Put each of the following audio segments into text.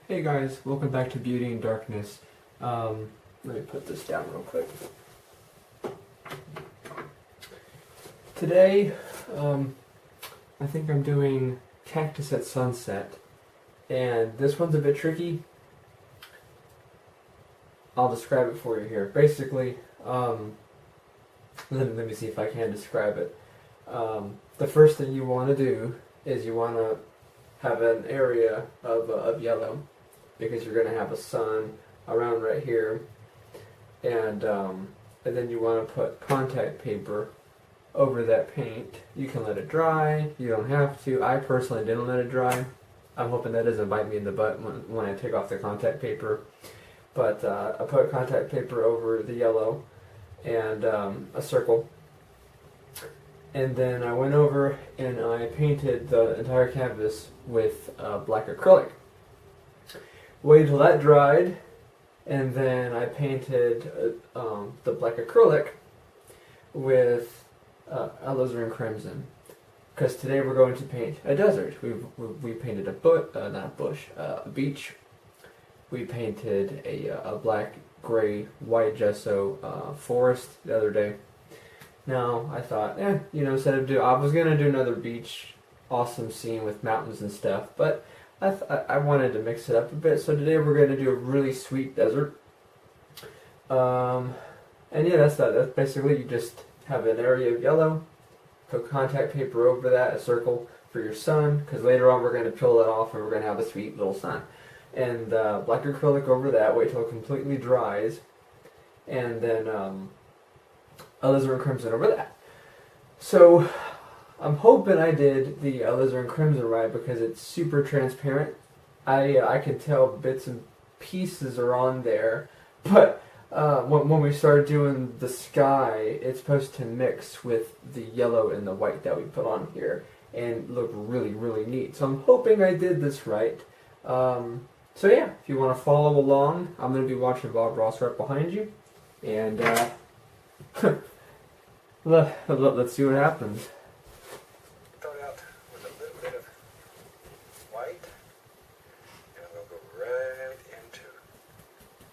Hey guys, welcome back to Beauty and Darkness. Let me put this down real quick. Today, I think I'm doing Cactus at Sunset, and this one's a bit tricky. I'll describe it for you here. Basically, let me see if I can describe it. The first thing you want to do is you want to have an area of yellow, because you're going to have a sun around right here, and then you want to put contact paper over that paint. You can let it dry, you don't have to. I personally didn't let it dry. I'm hoping that doesn't bite me in the butt when I take off the contact paper. But I put contact paper over the yellow and a circle. And then I went over and I painted the entire canvas with black acrylic. Waited till that dried, and then I painted the black acrylic with Alizarin crimson. Because today we're going to paint a desert. We painted a beach. We painted a black, gray, white gesso forest the other day. Now I thought, I was gonna do another beach, awesome scene with mountains and stuff, but I wanted to mix it up a bit. So today we're gonna do a really sweet desert. And yeah, that's that. That's basically, you just have an area of yellow, put contact paper over that, a circle for your sun, because later on we're gonna peel it off and we're gonna have a sweet little sun. And black acrylic over that. Wait till it completely dries, and then Alizarin crimson over that. So I'm hoping I did the Alizarin crimson right, because it's super transparent. I can tell bits and pieces are on there, but when we start doing the sky, it's supposed to mix with the yellow and the white that we put on here and look really, really neat. So I'm hoping I did this right. So yeah, if you want to follow along, I'm going to be watching Bob Ross right behind you, and let's see what happens. Start out with a little bit of white, and I'm going to go right into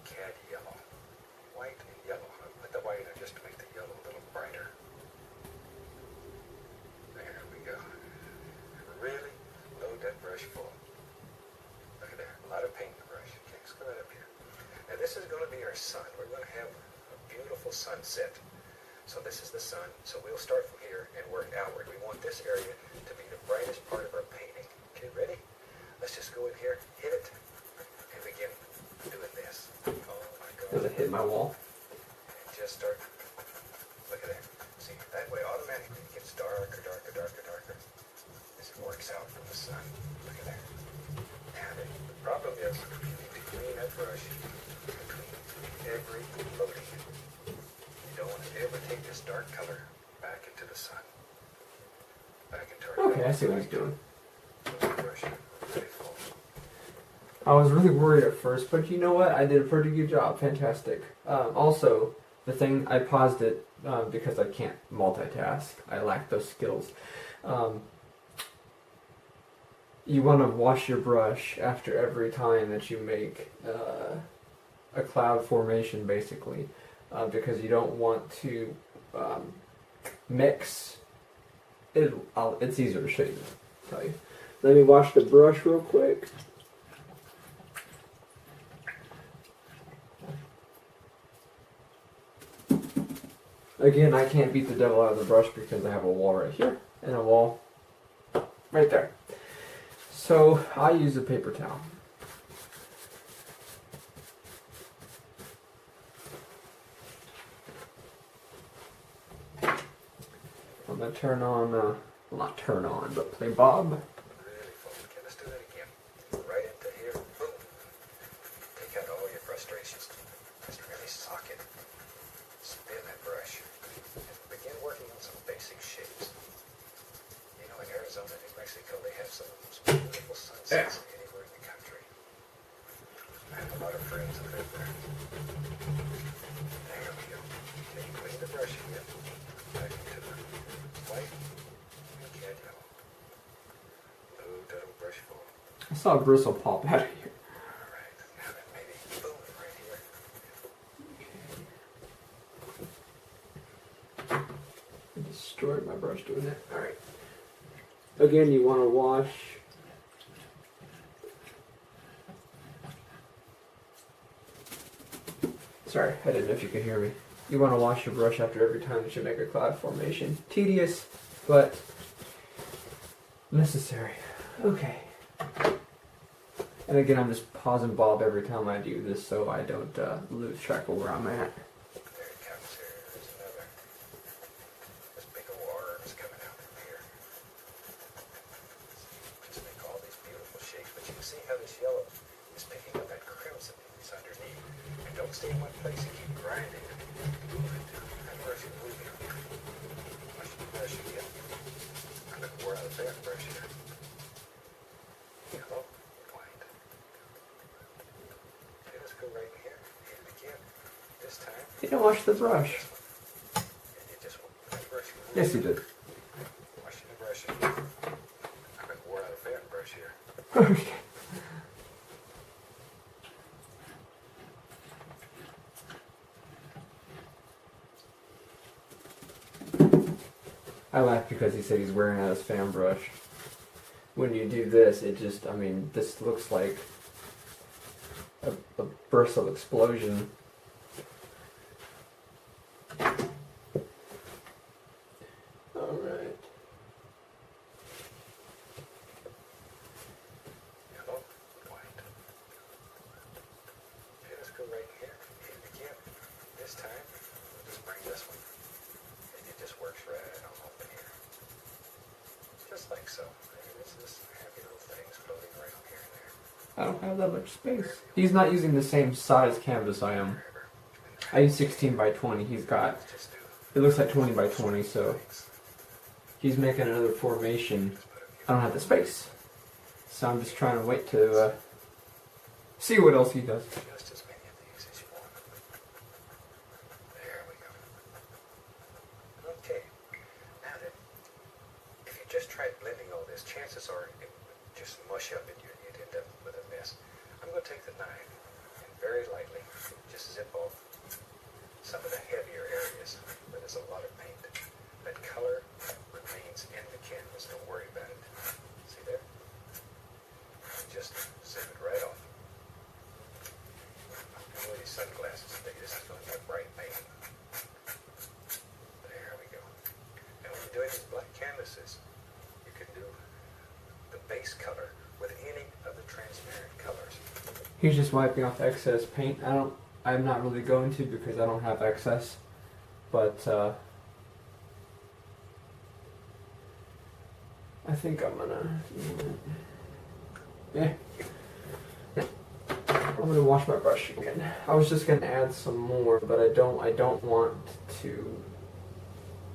cad yellow. White and yellow. I'll put the white in just to make the yellow a little brighter. There we go. Really load that brush full. Look at there. A lot of paint in the brush. Okay, let's go right up here. Now this is going to be our sun. We're going to have a beautiful sunset. So this is the sun, so we'll start from here and work outward. We want this area to be the brightest part of our painting. Okay, ready? Let's just go in here, hit it, and begin doing this. Oh my God. Does it hit my wall? And just start, look at that. See, that way automatically it gets darker, darker, darker, darker. As it works out from the sun. Look at that. Now the problem is, you need to clean that brush between every loading. You don't want to ever take this dark color back into the sun. Back into our Okay, I see what he's doing. brush. Really full. I was really worried at first, but you know what? I did a pretty good job. Fantastic. Also, the thing, I paused it because I can't multitask. I lack those skills. You want to wash your brush after every time that you make a cloud formation, basically. Because you don't want to mix. It's easier to show you. Tell you. Let me wash the brush real quick. Again, I can't beat the devil out of the brush because I have a wall right here and a wall right there. So I use a paper towel. I'm going to turn on, well, not turn on, but play Bob. Really full. Okay, let's do that again. Right into here. Boom. Take out all your frustrations. Just really sock it. Spin that brush. And begin working on some basic shapes. You know, in Arizona, New Mexico, they have some of the most beautiful sunsets anywhere in the country. I have a lot of friends that live there. There we go. Okay, clean the brush again. Back into the white and cad yellow. Load that old brush full. I saw a bristle pop out of here. Again, you want to wash. Sorry, I didn't know if you could hear me. You want to wash your brush after every time that you make a cloud formation. Tedious, but necessary. Okay. And again, I'm just pause and bob every time I do this so I don't lose track of where I'm at. There it comes here. There's another. This big old worm's coming out from here. Just make all these beautiful shapes. But you can see how this yellow is picking up that crimson that's underneath. And don't stay in one place and keep grinding. Move it. That brush is moving. Wash the brush again. I'm going to pour out a fan brush here. Yellow, white. Okay, let's go right here. And again, this time. You didn't wash the brush. And you just that brush is moving. Yes, you did. Washing the brush again. I'm going to pour out a fan brush here. Okay. I laugh because he said he's wearing out his fan brush. When you do this, it just, I mean, this looks like a burst of explosion. Alright. Yellow, white. Okay, let's go right here. And again, this time, we'll just bring this one. And it just works right on open here. Just like so. And it's just happy little things floating around here and there. I don't have that much space. He's not using the same size canvas I am. I use 16 by 20. He's got, Just do it looks like 20 by 20, so things. he's making another formation. I don't have the space. So I'm just trying to wait to see what else he does. Just as many of these as you want. There we go. Okay. Now then, if you just tried blending all this, chances are it would just mush up and you'd end up with a mess. I'm going to take the knife and very lightly just zip off some of the heavier areas where there's a lot of paint. That color remains in the canvas. Don't worry about it. See there? Just zip it right off. I'm wearing these sunglasses today. This is going to be a bright paint. There we go. And when you're doing these black canvases, you can do the base color with any of the transparent colors. He's just wiping off excess paint. I'm not really going to because I don't have excess. But I think I'm gonna. Yeah. I'm gonna wash my brush again. I was just gonna add some more, but I don't want to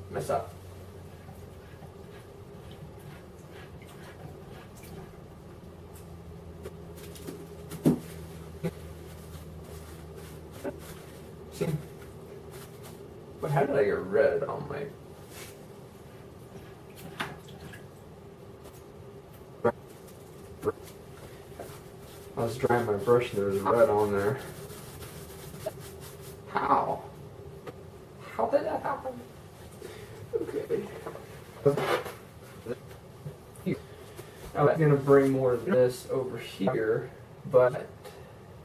mess up. See? But how did I get red on my... I was drying my brush and there was red on there. How? How did that happen? Okay. I was gonna bring more of this over here, but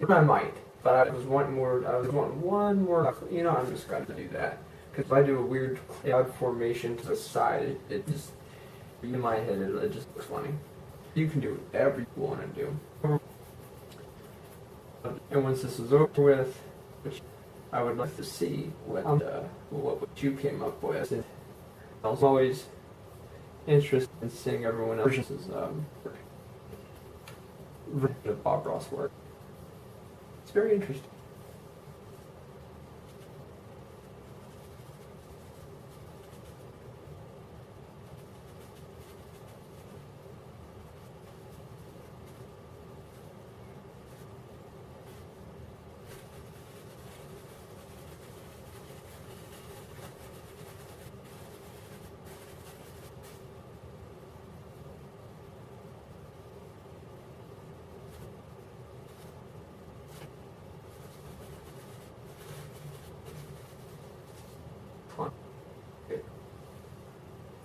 I might. But I was wanting more. I was wanting one more. You know, I'm just gonna do that because if I do a weird cloud formation to the side, it just in my head it just looks funny. You can do whatever you want to do. And once this is over with, which I would like to see what you came up with. I was always interested in seeing everyone else's version of Bob Ross work. It's very interesting.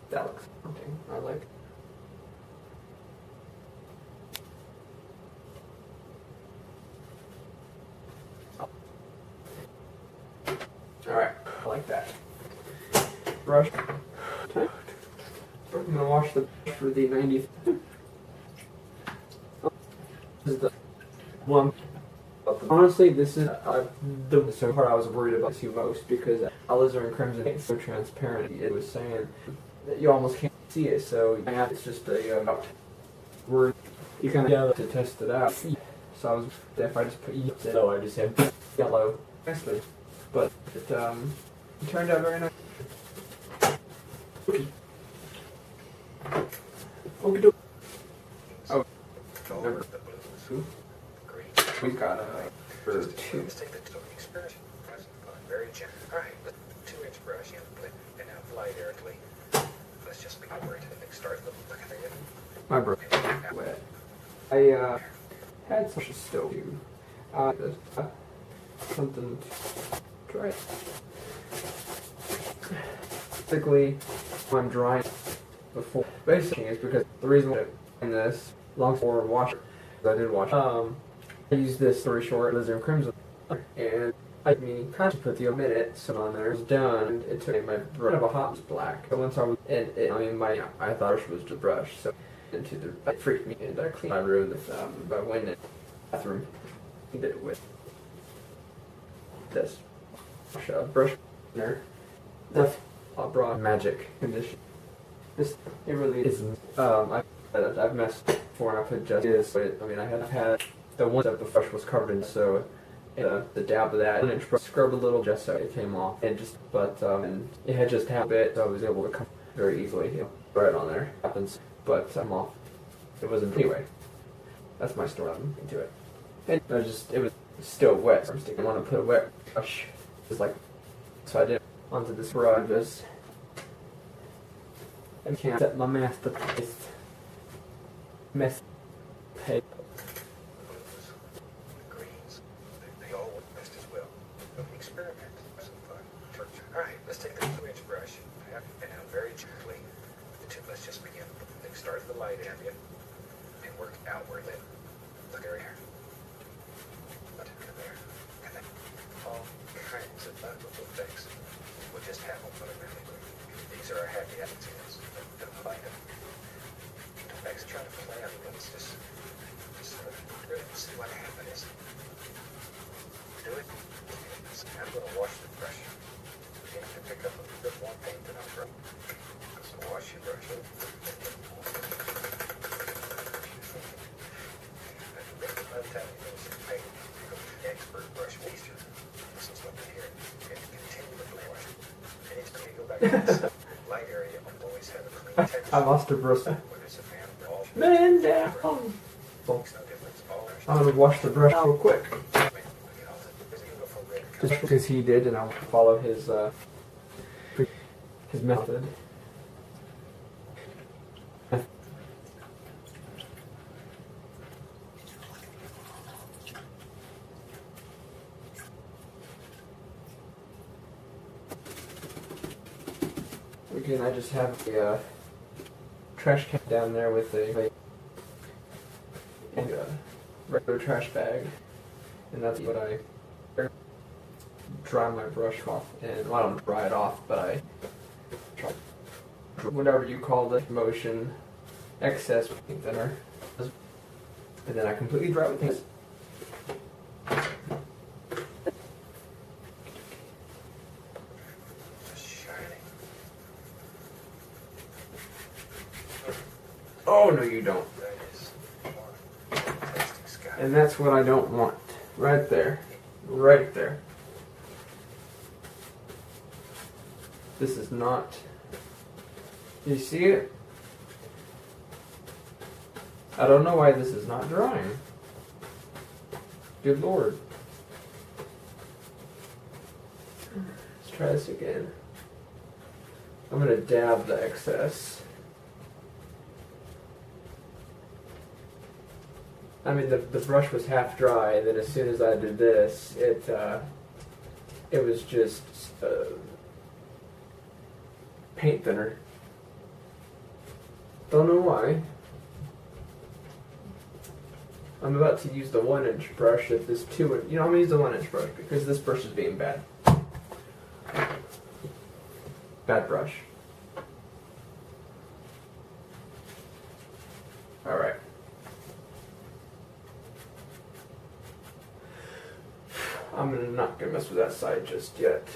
That looks something. I like it. brush. I'm gonna wash the brush for the 90th. This is the one. Honestly, this is the so part I was worried about you most because Alizarin Crimson is so transparent. It was saying that you almost can't see it, so it's just a word you kind of have to test it out. So I was if I just put yellow, I just had yellow, nicely, but it turned out very nice. Okay. Oh, remember. We've got for two. Let's take the experience. Very gentle. Alright, 2-inch brush and now light airly. Let's just be over it and start the look at it. My brush is wet. I had such a stove. Something to try it. Basically, I'm drying before. Basically, it's because the reason why I'm this long for washer, I did wash. I used this very short Alizarin Crimson, and I kind of put the minute so on there. It was done. It took my brush of a hot was black. So once I was, I thought it was the brush. So into the it freaked me, and I cleaned my room by went in the bathroom. Did it with this brush cleaner. That's a broad magic condition. This it really isn't. I've messed before, and I put just this. But I had the one that the brush was covered in, so the dab of that 1-inch brush scrubbed a little just so it came off, and and it had just had a bit, so I was able to come very easily. Right on there happens, but I'm off. It wasn't anyway. That's my story into it. And it was still wet. So I want to put a wet brush, just like so I did onto this brush. I can't set my masterpiece. Mess. Paper. They all work best as well. Experiment. Some fun. Alright, let's take the 2-inch brush and now very gently. Let's just begin. Start the light area and work outwardly. Look over here. Look there. And then all kinds of little things. We'll just have them automatically. These are our happy accidents. Don't find them. Next, try to play on them. Just see what happens. Do it. I'm going to wash the brush. You have to pick up a bit more paint than I'm from. So wash your brush. By the time you finish the paint, you go to the expert brush waster. This is what you're here. You have to continue to wash. And it's going to go back to this light area. I'll always have a clean texture. I lost a brush. Whether it's a fan or all. Man down. Makes no difference. All I'm gonna wash the brush real quick. Just because he did, and I'll follow his method. Again, I just have a trash can down there with a regular trash bag, and that's what I dry my brush off. And well, I don't dry it off, but I try whatever you call the motion excess paint thinner, and then I completely dry it with this. Oh no, you don't. And that's what I don't want. Right there. Right there. This is not... You see it? I don't know why this is not drying. Good Lord. Let's try this again. I'm going to dab the excess. I mean, the brush was half dry, and then as soon as I did this, it was just paint thinner. Don't know why. I'm about to use the 1-inch brush at this 2-inch. I'm going to use the 1-inch brush because this brush is being bad. Bad brush. Alright. I'm not gonna mess with that side just yet.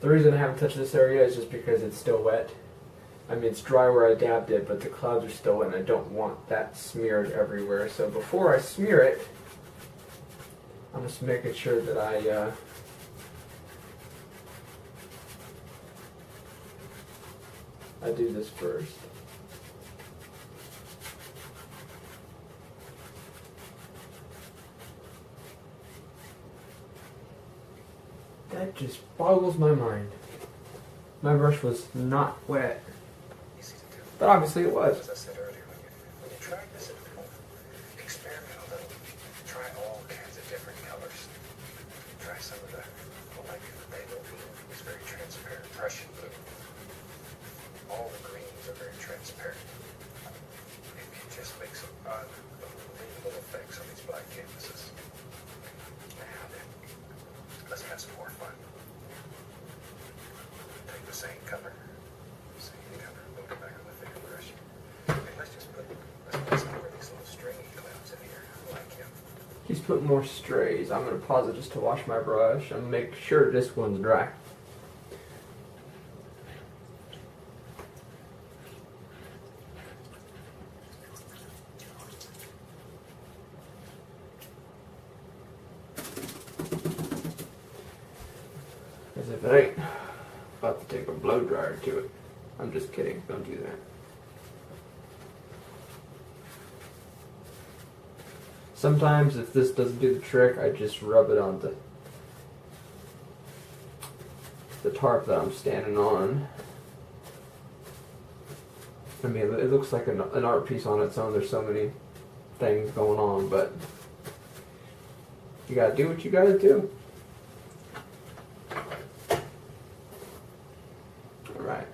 The reason I haven't touched this area is just because it's still wet. I mean, it's dry where I dabbed it, but the clouds are still wet and I don't want that smeared everywhere. So before I smear it, I'm just making sure that I do this first. That just boggles my mind. My brush was not wet. But obviously it was. As I said earlier, when you try this at home, experiment a little. Try all kinds of different colors. Try some of the, like the bagel blue is very transparent. Prussian blue. All the greens are very transparent. It just makes some unbelievable effects on these black canvases. Now then, let's have some more fun. Take the same color. Load it back on the thicker brush. And let's put these little stringy clouds in here. I like him. He's put more strays. I'm going to pause it just to wash my brush and make sure this one's dry. Because if it ain't, I'm about to take a blow dryer to it. I'm just kidding. Don't do that. Sometimes if this doesn't do the trick, I just rub it on the tarp that I'm standing on. I mean, it looks like an art piece on its own. There's so many things going on, but you gotta do what you gotta do. Alright.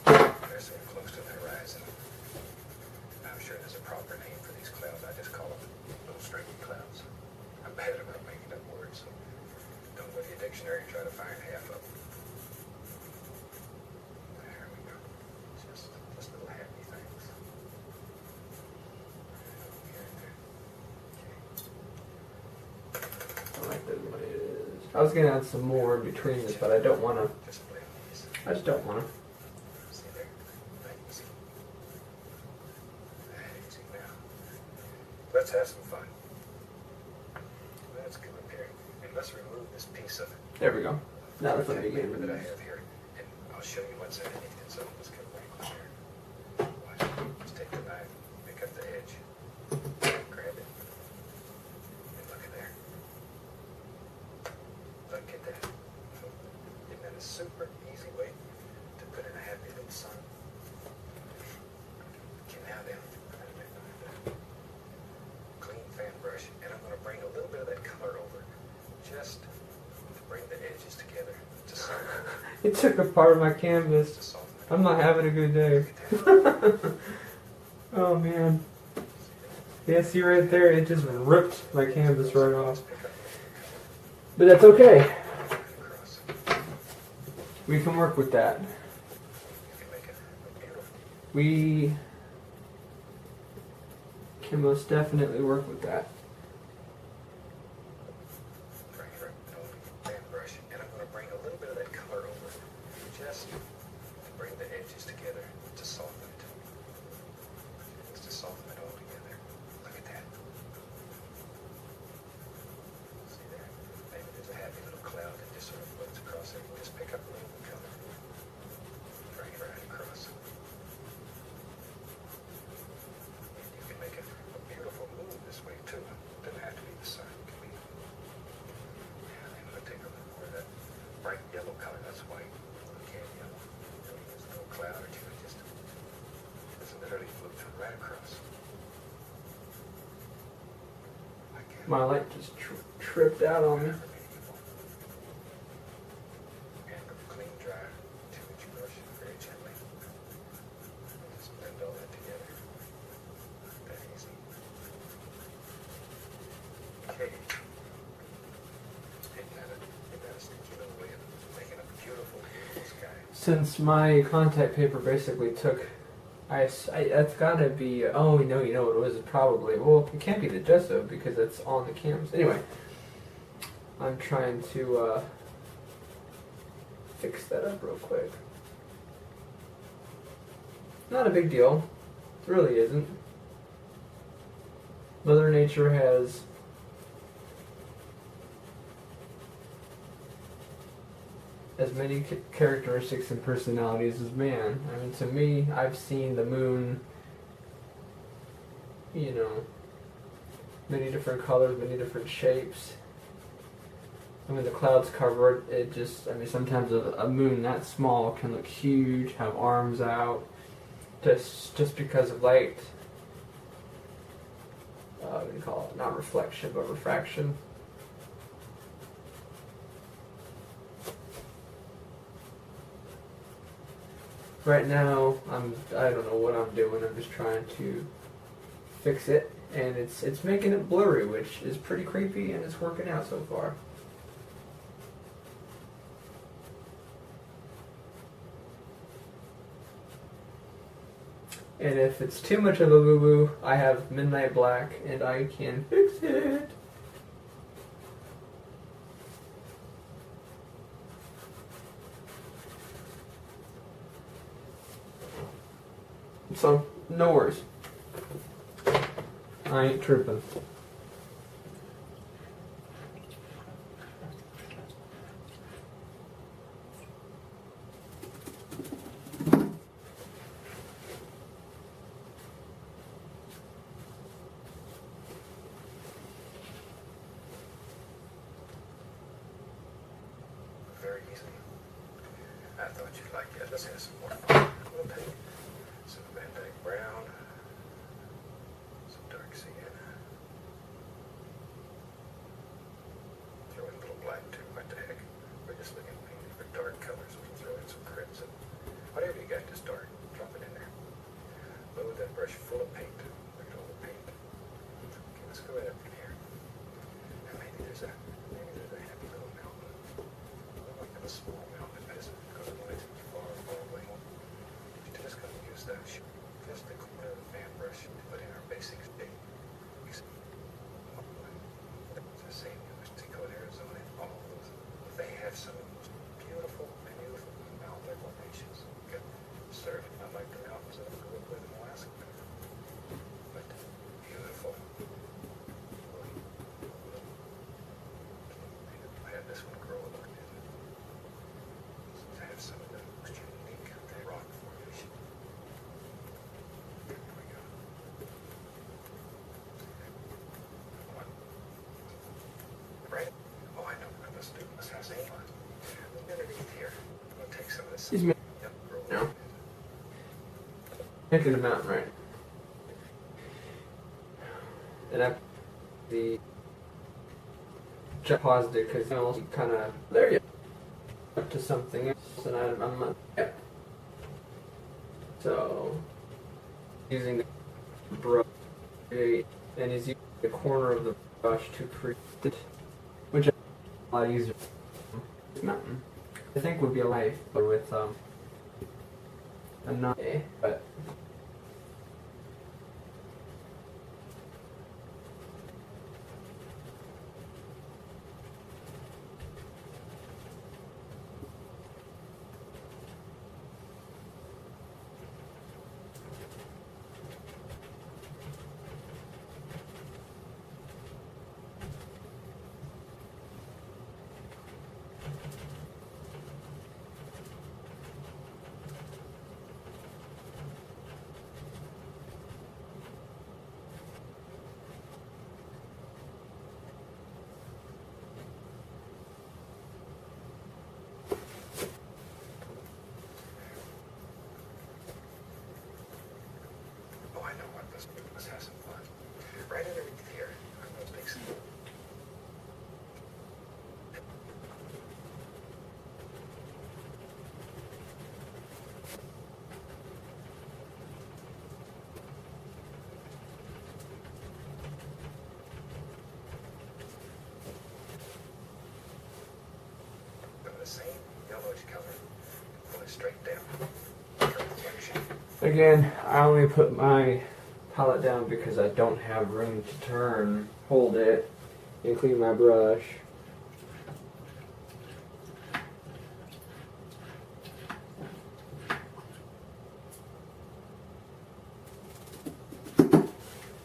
There's some close to the horizon. I'm sure there's a proper name for these clouds. I just call them little stringy clouds. I'm bad about making up words, so don't go to your dictionary and try to find half of them. There we go. Just little happy things. I like that one is. I was gonna add some more in between this, but I don't want to. Just blend these. I just don't want to. See there? That easy. That easy now. Let's have some fun. Let's come up here and let's remove this piece of There we go. Now let's let me paper get that I rid of have here, and I'll show you what's underneath it. So let's come right over here. Watch. Just take the knife, pick up the edge, grab it, and look at there. Look at that. Isn't that a super easy way to put in a happy little sun? Okay, now then, clean fan brush, and I'm going to bring a little bit of that color over, just to bring the edges together, to soften It took a part of my it. canvas. To soften it. I'm not having a good day. Oh man. Yeah, see right there, it just ripped my canvas right off. But that's okay. We can work with that. You can make it beautiful. We can most definitely work with that. Bring it right over the fan brush, and I'm going to bring a little bit of that color over, just to bring the edges together, to soften it. Just to soften it all together. Look at that. See there? Maybe there's a happy little cloud that just sort of floats across there. We'll just pick up a little bit of color. Bring it right across. And you can make a beautiful moon this way too. My light just tripped out on me. And a clean, dry 2-inch brush very gently. And just blend all that together. That easy. Okay. Ain't that a sneaky little way of making a beautiful, beautiful sky? Since my contact paper basically took, that's gotta be. Oh no, you know what it was? Probably. Well, it can't be the gesso because it's on the canvas. Anyway, I'm trying to fix that up real quick. Not a big deal. It really isn't. Mother Nature has as many characteristics and personalities as man. I mean, to me, I've seen the moon, you know, many different colors, many different shapes. I mean, the clouds cover it. It just, I mean, sometimes a moon that small can look huge, have arms out, just because of light. What do you call it? Not reflection, but refraction. Right now, I don't know what I'm doing. I'm just trying to fix it, and it's making it blurry, which is pretty creepy, and it's working out so far. And if it's too much of a boo-boo, I have Midnight Black, and I can fix it. So, no worries. I ain't tripping. Very easy. I thought you'd like it. Let's have some more fun. We'll take some Dyke brown, some dark sienna. Throw in a little black too. What the heck? We're just looking mainly for dark colors. We can throw in some crimson. Whatever you got, just dark. Drop it in there. Load that brush full of paint. Look at all the paint. Okay, let's go right up in here. And maybe there's a happy little mountain. Like a small mountain that isn't going to be too far away. You're just going to use that just the corner of the fan brush to put in our basic shape. The same University Code Arizona, all of those. They have some of the most beautiful mountain formations. Good. Certainly not like the mountains that I grew up with in Alaska, but beautiful. I had this one grow up in. I have some of the most unique rock formation. Here we go. Right? Oh, I know. Let's have some fun. Underneath here, I'm going to take some of this. Excuse me. Yep, roll No. it. Picking the mountain right. And I the paused it because you kind of there you up to something else, and I'm not. Yeah. So using the brush, and he's using the corner of the brush to create it, which is a lot easier. Mountain, I think, would be a life with a not, but. the same yellowish color. Pull it straight down. Reflection. Again, I only put my palette down because I don't have room to turn, hold it, and clean my brush.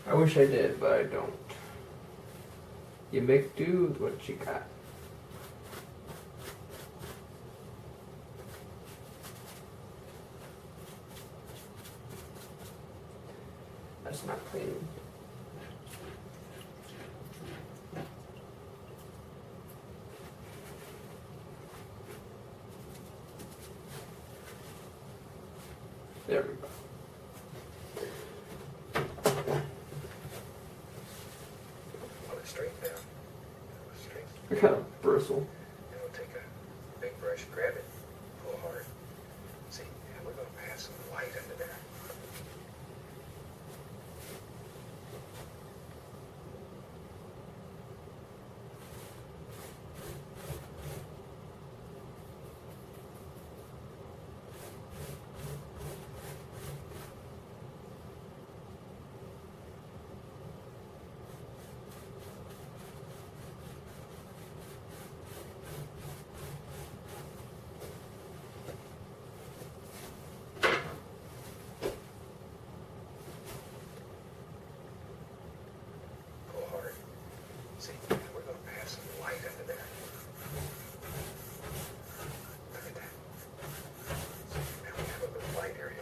I wish I did, but I don't. You make do with what you got. That's not clean. There we go. Pull it straight down. Straight. I kind of bristle. And we'll take a big brush, grab it, pull hard. See, and we're going to pass some light under there. See, we're going to pass some light under there. Look at that. So now we have a little light area.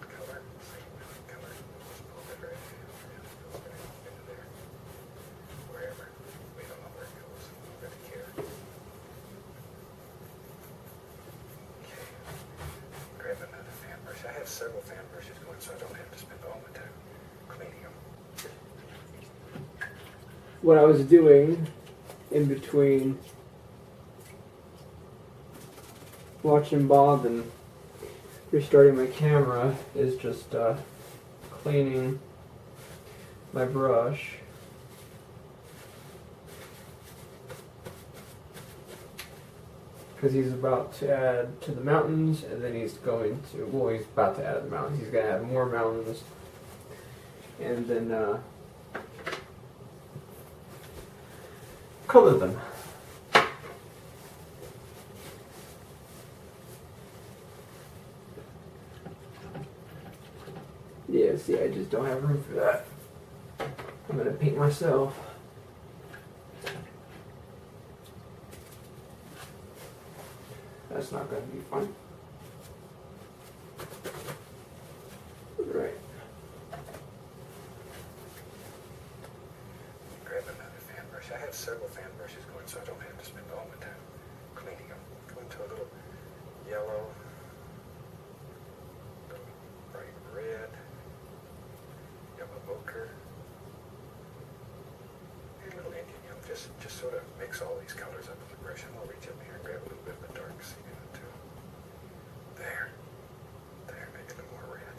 Color, same color. Just pull it right into there. Wherever. We don't know where it goes. We don't really care. Okay. Grab another fan brush. I have several fan brushes going so I don't have to spend all my time cleaning them. What I was doing in between watching Bob and restarting my camera is just cleaning my brush. Because he's about to add to the mountains, and then he's going to, well, he's about to add the mountains. He's going to add more mountains. And then color them. Yeah, see, I just don't have room for that. I'm gonna paint myself. That's not gonna be fun. Right. Grab another fan brush. I have several fan brushes going so I don't have to spend all my time cleaning them. Go into a little yellow, little bright red, yellow ochre, and a little Indian yellow. Just sort of mix all these colors up in the brush. I'm going to reach up here and grab a little bit of the dark seed in it too. There, make it a little more red.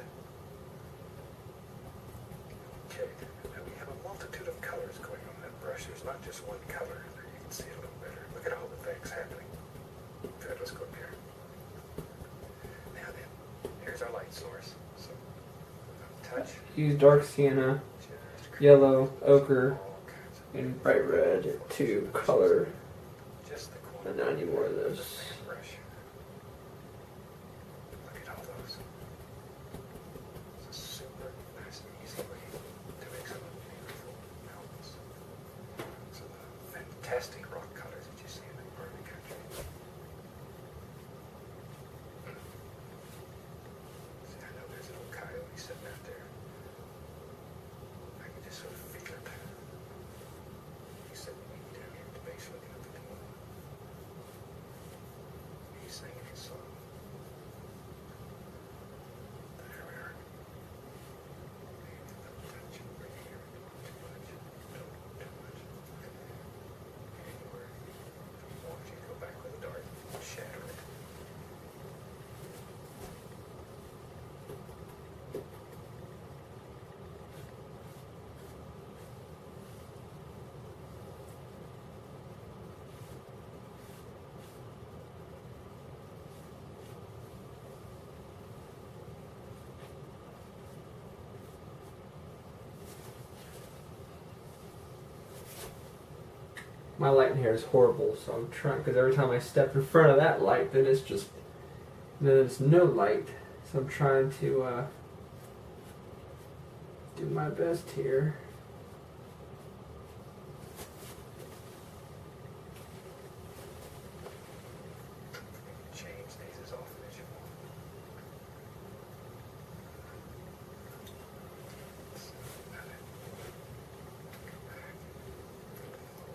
Okay, now we have a multitude of colors going on that brush. There's not just one color in there. You can see it a little better. Look at all the things happening. Good, let's go up here. Now then, here's our light source. So, touch. Use dark sienna, yellow, ochre, and bright red to color. Just the corner. And now I need more of With this. the fan brush. Look at all those. It's a super nice and easy way to make some beautiful mountains. Some fantastic rock colors that you see in that part of the country. See, I know there's a little coyote sitting out there. I can just sort of feel it. He's sitting down here at the base looking up at the moon. He's singing his song. There we are. Maybe a little touch over here. Too much. Don't too much. Anywhere my light in here is horrible, so I'm trying, because every time I step in front of that light, then it's just, then it's no light. So I'm trying to do my best here. Change these as often as you want.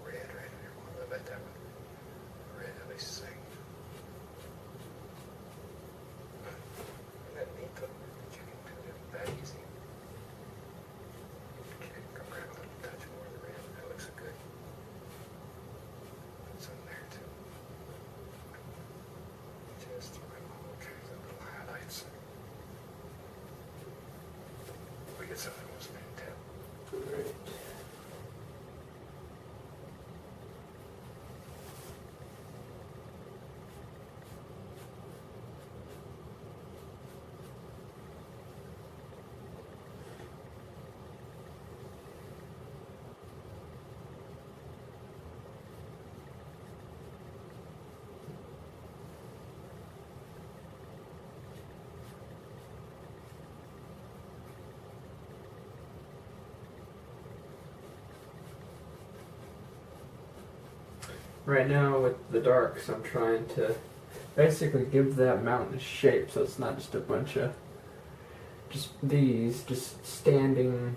Red right here. What about that one? Red, at least sing. Isn't that neat that you can do it that easy? Okay, come grab a little touch more of the red. That looks good. Put some there too. Just all kinds of little highlights. We get something else in town. Right. Right now with the darks, I'm trying to basically give that mountain a shape, so it's not just a bunch of just standing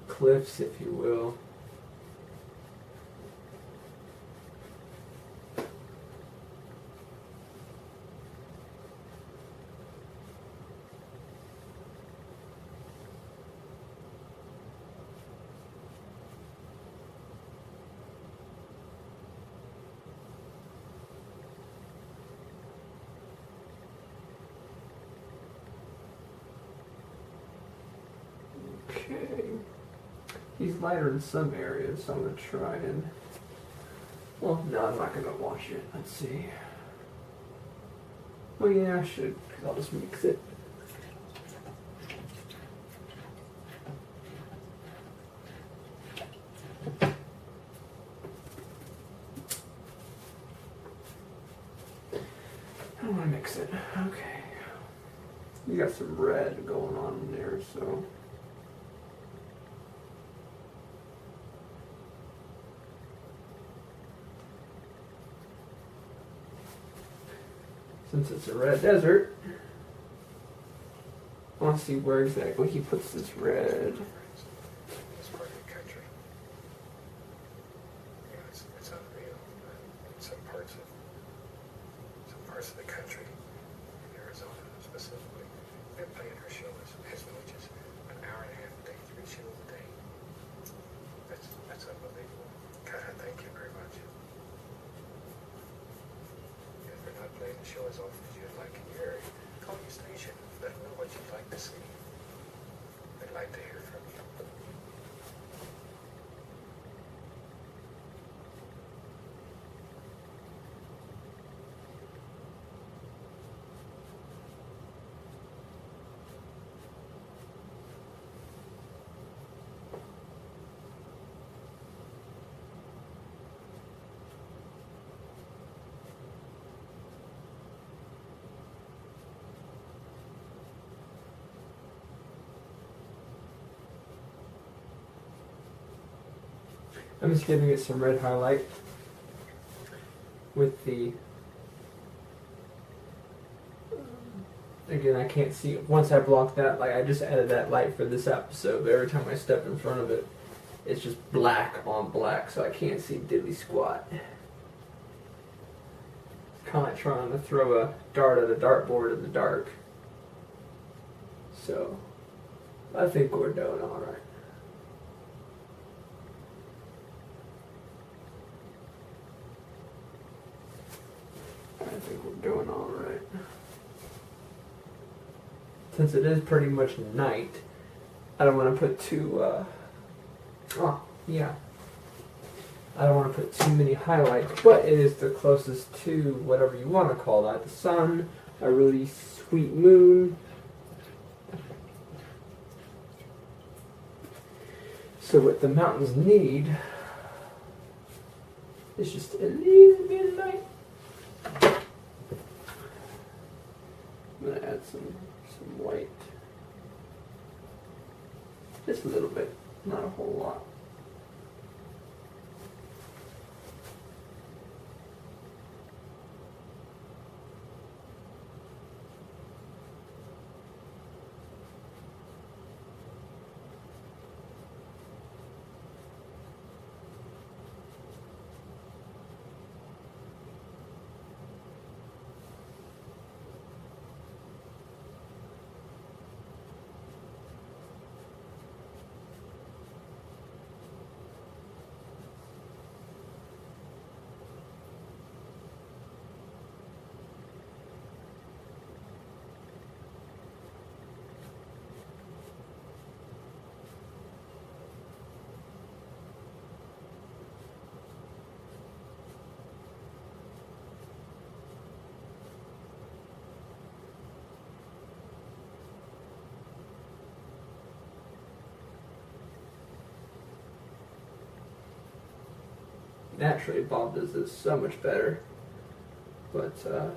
cliffs, if you will. Okay. He's lighter in some areas, so I'm going to try and... Well, no, I'm not going to wash it. Let's see. Well, yeah, I should, because I'll just mix it. I don't want to mix it. Okay. You got some red going on in there, so... Since it's a red desert, I want to see where exactly he puts this red. It's part of the country. Yeah, it's unreal. In some parts of the country, in Arizona specifically, they're playing her show as much as an hour and a half a day, 3 shows a day. That's unbelievable. God, I thank you very much. If they're not playing the show as often as you'd like in your area, call your station. Let them know what you'd like to see. They'd like to hear from you. I'm just giving it some red highlight with the... Again, I can't see it. Once I block that light, I just added that light for this episode, but every time I step in front of it, it's just black on black, so I can't see diddly squat. Kind of like trying to throw a dart at a dartboard in the dark. So, I think we're doing alright. I think we're doing alright. Since it is pretty much night, I don't want to put too, I don't want to put too many highlights, but it is the closest to whatever you want to call that. The sun, a really sweet moon. So what the mountains need It's just a little bit light. I'm gonna add some white. Just a little bit, not a whole lot. Naturally, Bob does this so much better, but I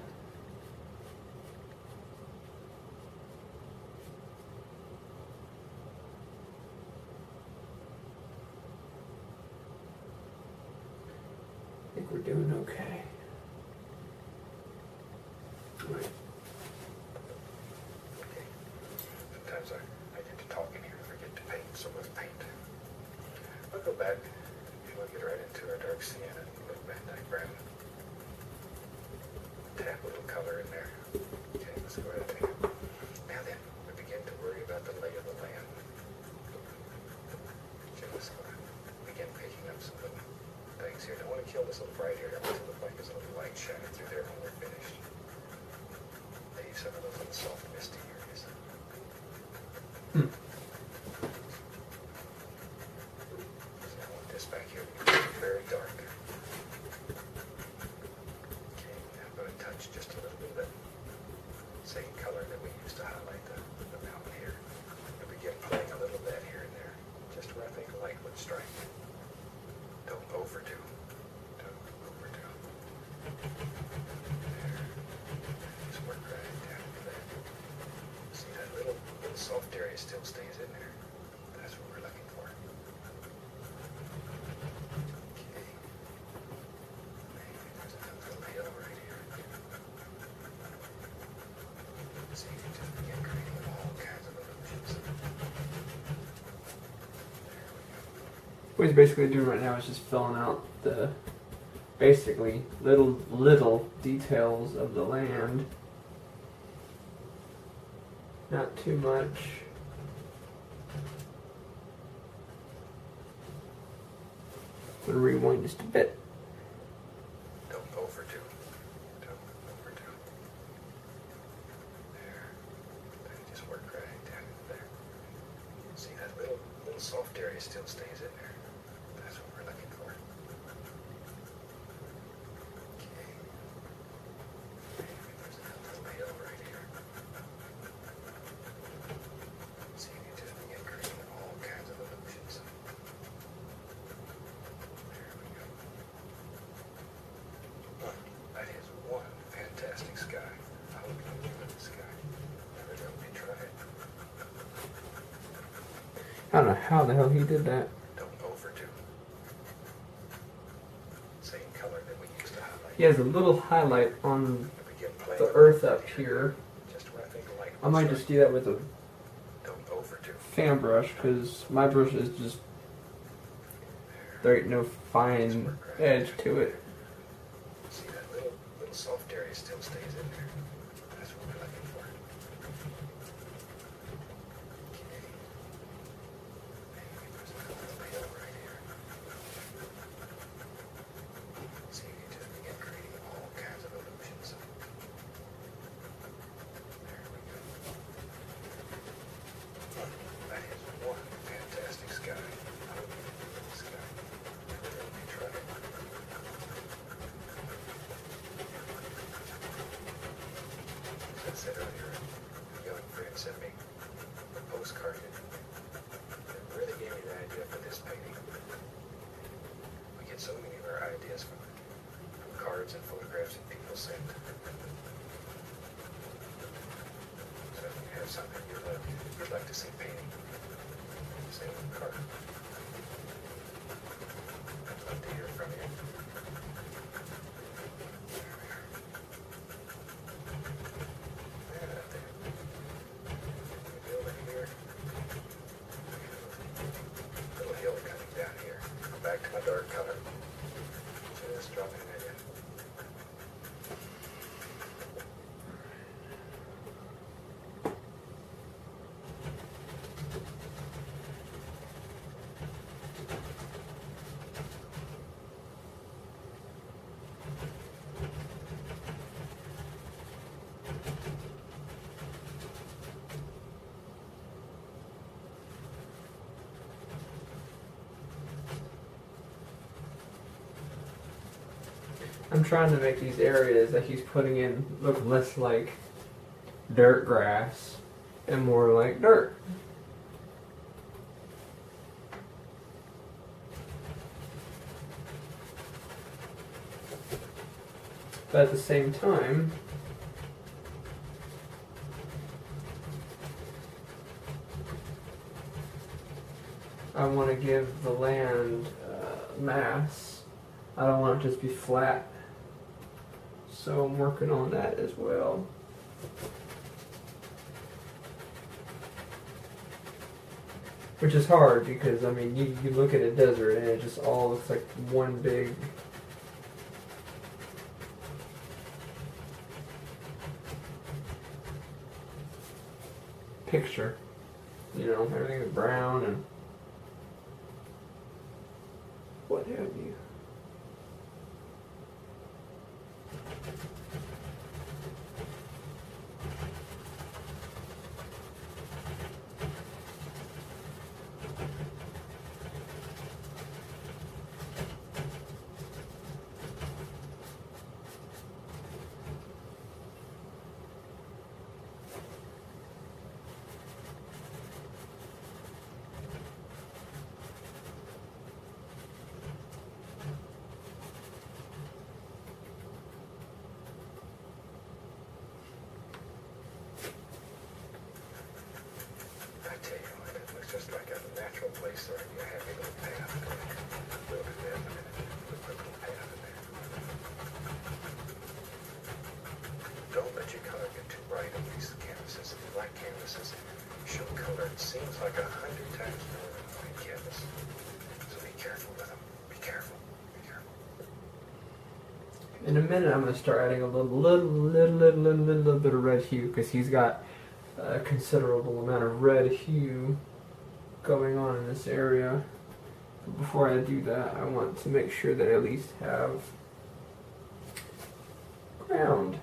think we're doing okay. Right. Okay. Sometimes I get to talking here and forget to paint, so let's paint. I'll go back. We'll get right into our dark sienna and a little Van Dyke brown. Tap a little color in there. Okay, let's go ahead and paint it. Now then, we begin to worry about the lay of the land. Okay, let's go ahead and begin picking up some little things here. Don't want to kill this little bright area. I want it to look like there's a little light shining through there when we're finished. Leave some of those little soft misty areas. Back here, very dark. Okay, now I'm going to touch just a little bit of that same color that we used to highlight the mountain here. And begin playing a little of that here and there, just where I think a light would strike. Don't overdo. Don't overdo. There. Just work right down to that. See that little soft area still stays in there. That's what we're looking for. What he's basically doing right now is just filling out the basically little details of the land. Not too much. I'm gonna rewind just a bit. Don't overdo. Don't overdo. There. Then just work right down there. See that little soft area still stays in there. That's what we're looking for. Okay. Maybe there's another hill right here. See, you just begin creating all kinds of illusions. There we go. That is one fantastic sky. I hope you enjoy the sky. Never let me try it. I don't know how the hell he did that. Don't overdo. Same color that we used to highlight. He has a little highlight on And begin playing the earth up here. just where I think the light I might will just strike. do that with a Don't overdo. fan brush because my brush is just, there ain't no fine edge to it. See that little soft area still stays in there. That's what we're looking for. Okay. Maybe there's another hill right here. See, you just begin creating all kinds of illusions. There we go. That is one fantastic sky. I hope you enjoy the sky. Never let me try it. ideas from cards and photographs that people send. So if you have something you'd like to see painting, send a card. I'd love to hear from you. Back to my dark color. Just dropping it in. I'm trying to make these areas that he's putting in look less like dirt grass and more like dirt. But at the same time, I want to give the land mass. I don't want it to just be flat. So I'm working on that as well. Which is hard because, I mean, you look at a desert and it just all looks like one big picture. You know, everything is brown and what have you. Just like a natural place there, you have a little path. We'll do that in a minute. We'll put a little path in there. Don't let your color get too bright on these canvases. Black canvases show color, it seems like 100 times more than white canvas. So be careful with them. Be careful. Be careful. In a minute, I'm going to start adding a little bit of red hue because he's got a considerable amount of red hue going on in this area. But before I do that, I want to make sure that I at least have ground.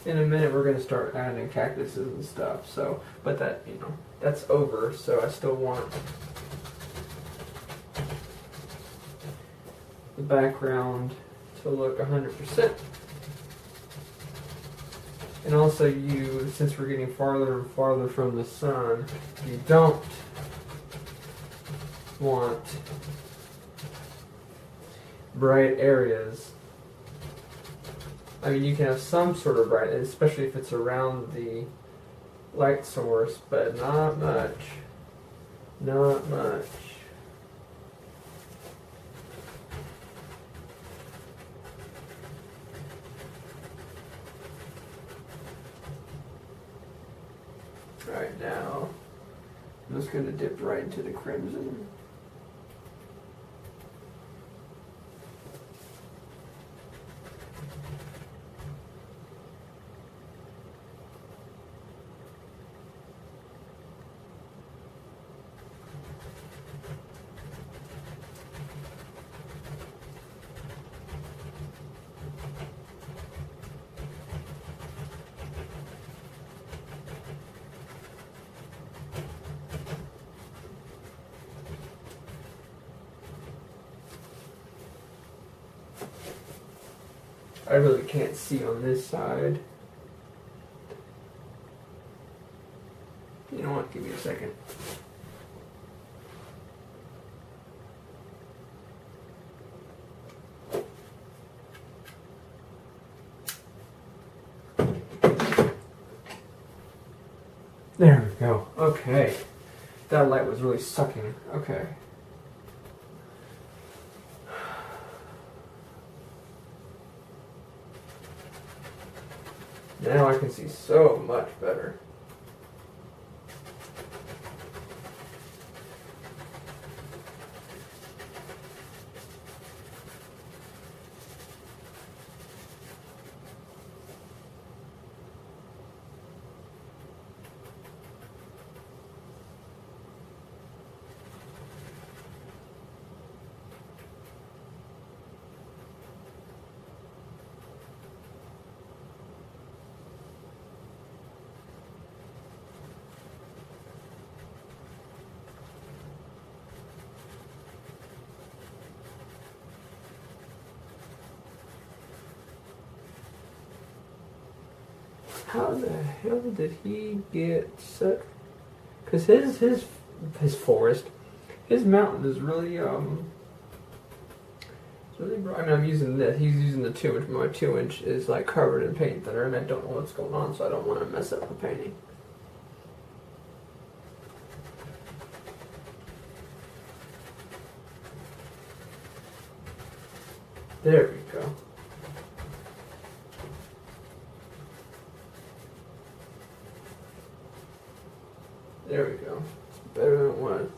In a minute, we're going to start adding cactuses and stuff. So, but that, you know, that's over. So I still want the background to look 100%. And also, since we're getting farther and farther from the sun, you don't want bright areas. I mean, you can have some sort of brightness, especially if it's around the light source, but not much. Not much. Alright, now I'm just going to dip right into the crimson. I really can't see on this side. You know what? Give me a second. There we go. Okay. That light was really sucking. Okay. Now I can see so much better. How the hell did he get such? Because his forest, his mountain is really it's really bright. I mean, I'm using this. He's using the 2-inch. My 2-inch is like covered in paint thinner, and I don't know what's going on, so I don't want to mess up the painting. There we go. There we go. It's better than it was.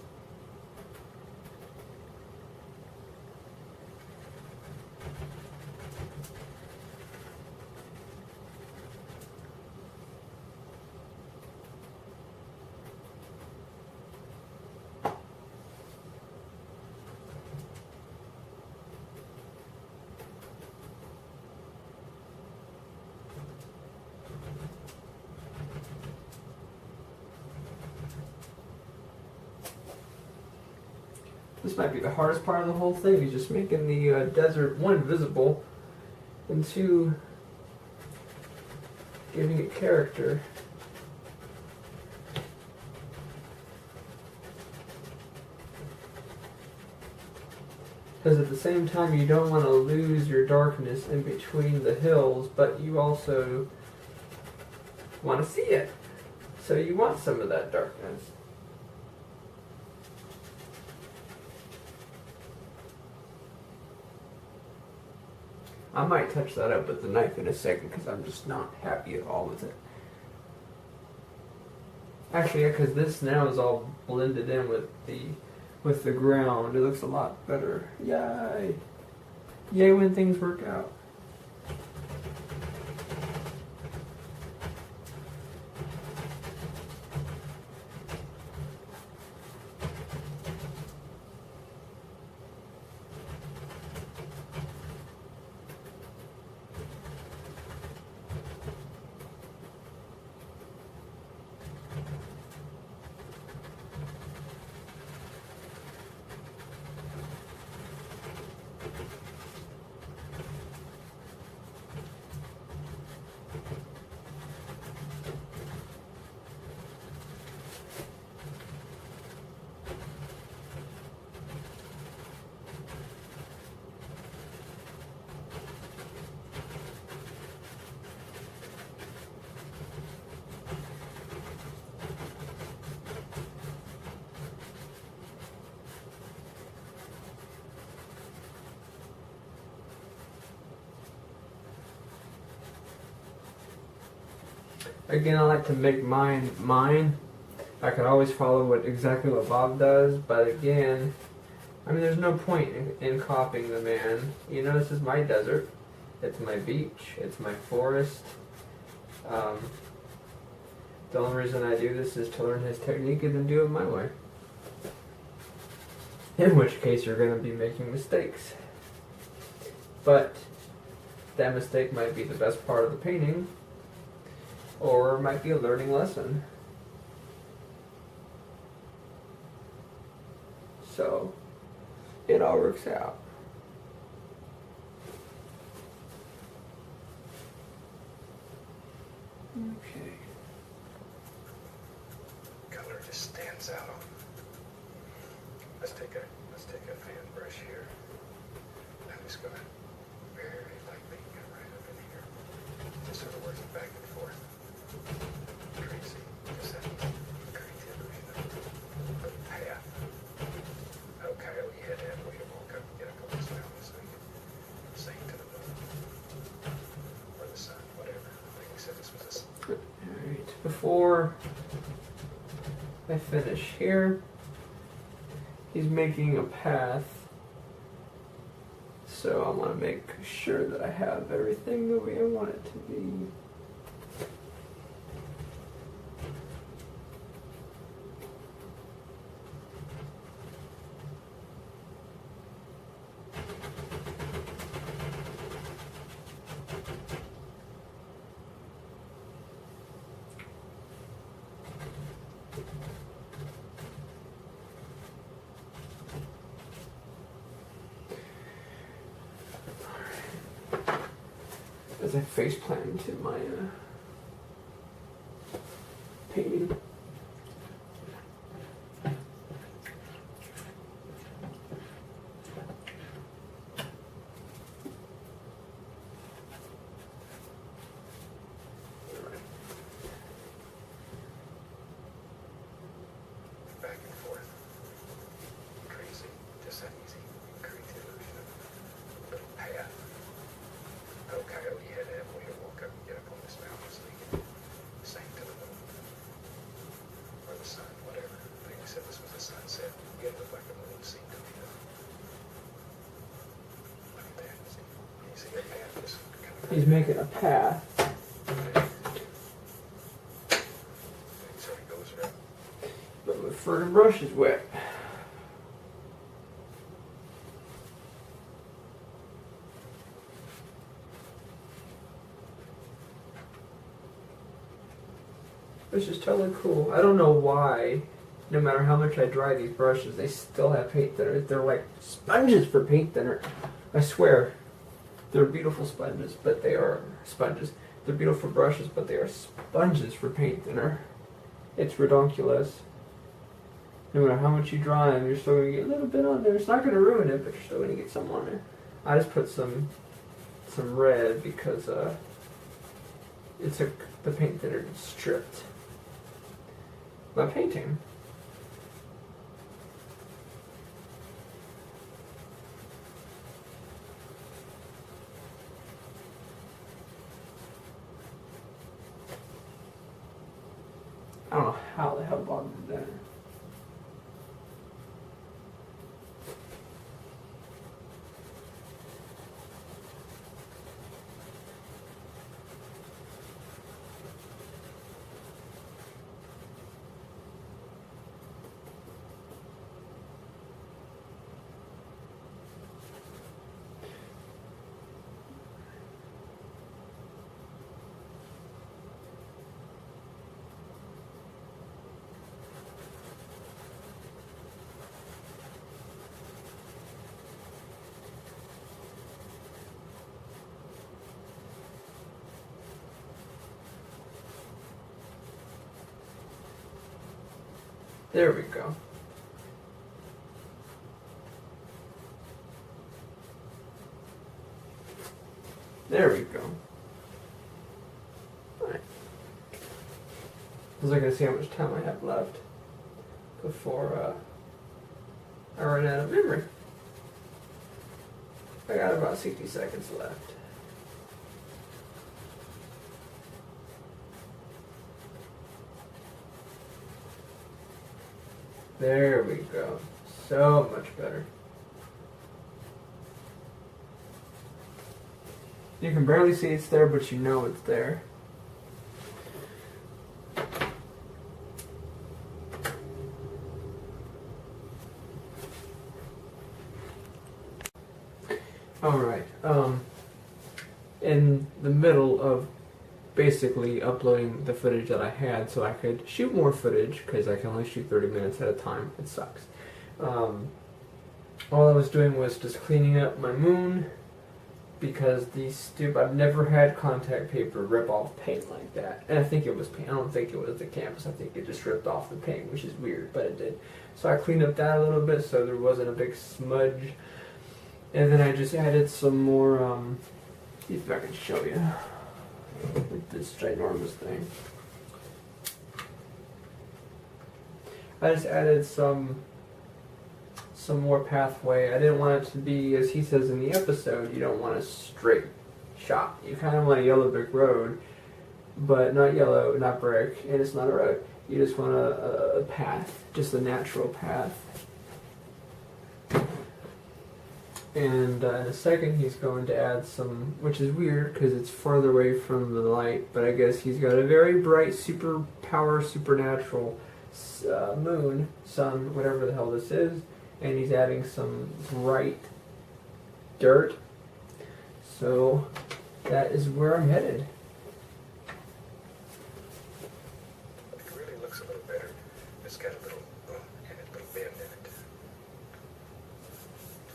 This might be the hardest part of the whole thing, is just making the desert, 1, visible, and 2, giving it character. Because at the same time, you don't want to lose your darkness in between the hills, but you also want to see it. So you want some of that darkness. I might touch that up with the knife in a second because I'm just not happy at all with it. Actually, yeah, because this now is all blended in with the ground. It looks a lot better. Yay! Yay when things work out. Again, I like to make mine. I can always follow exactly what Bob does, but again, I mean, there's no point in copying the man. You know, this is my desert. It's my beach. It's my forest. The only reason I do this is to learn his technique and then do it my way. In which case, you're going to be making mistakes. But that mistake might be the best part of the painting, or it might be a learning lesson. So, it all works out. Okay. Color just stands out on. Let's take a fan brush here. I'm just gonna very lightly get right up in here. Just sort of working back and forth. Crazy. Just that crazy illusion of the path. Oh, Coyote had to have a way to walk up and get up on this mountain so he could sing to the moon. Or the sun, whatever. Like we said, this was a... Alright, before I finish here, he's making a path, so I want to make sure that I have everything the way I want it to be. As I face plant into my painting. Back and forth. Crazy. Just that easy. Crazy illusion of a little path. Oh, Coyote had to have a way to walk up and get up on this mountain so he could sing to the moon. Or the sun, whatever. I think we said this was a sunset. It looked like a moon scene to me, though. Look at that. Can you see that path? Just kind of... He's making a path. So he goes around. But my fur brush is wet. This is totally cool. I don't know why, no matter how much I dry these brushes, they still have paint thinner. They're like sponges for paint thinner. I swear. They're beautiful sponges, but they are sponges. They're beautiful brushes, but they are sponges for paint thinner. It's redonkulous. No matter how much you dry them, you're still going to get a little bit on there. It's not going to ruin it, but you're still going to get some on there. I just put some red because it took the paint thinner and stripped my painting. I don't know how the hell Bob did that. There we go. There we go. Alright. I was looking to see how much time I have left before I run out of memory. I got about 60 seconds left. There we go. So much better. You can barely see it's there, but you know it's there. Alright, in the middle of basically uploading the footage that I had so I could shoot more footage, because I can only shoot 30 minutes at a time. It sucks. All I was doing was just cleaning up my moon, because I've never had contact paper rip off paint like that. And I think it was paint. I don't think it was the canvas. I think it just ripped off the paint, which is weird, but it did. So I cleaned up that a little bit so there wasn't a big smudge. And then I just added some more, see if I can show you with this ginormous thing. I just added some more pathway. I didn't want it to be, as he says in the episode, you don't want a straight shot. You kind of want a yellow brick road, but not yellow, not brick, and it's not a road. You just want a path, just a natural path. And in a second he's going to add some, which is weird because it's farther away from the light, but I guess he's got a very bright, supernatural moon, sun, whatever the hell this is, and he's adding some bright dirt. So that is where I'm headed. It really looks a little better. It's got a little and a little bend in it.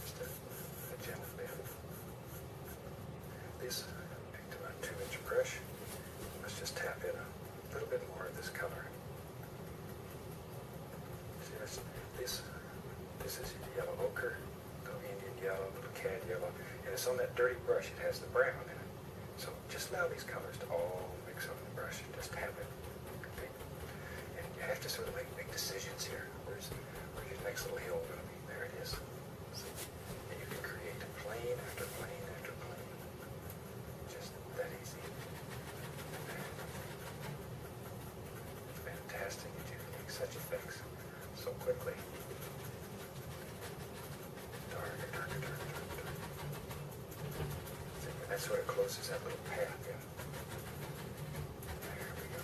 Just a gentle bend. This, picked up a 2-inch brush. Let's just tap in a little bit more of this color. See, this is yellow ochre, little Indian yellow, little cad yellow, and it's on that dirty brush. It has the brown in it. So just allow these colors to all mix on the brush. Just tap it. Okay. And you have to sort of make big decisions here. Where's your next little hill going to be? There it is. See? And you can create plane after plane after plane. Just that easy. Fantastic that you can make such effects so quickly. Darker, darker, darker, darker, darker. See, and that sort of closes that little path in. There we go.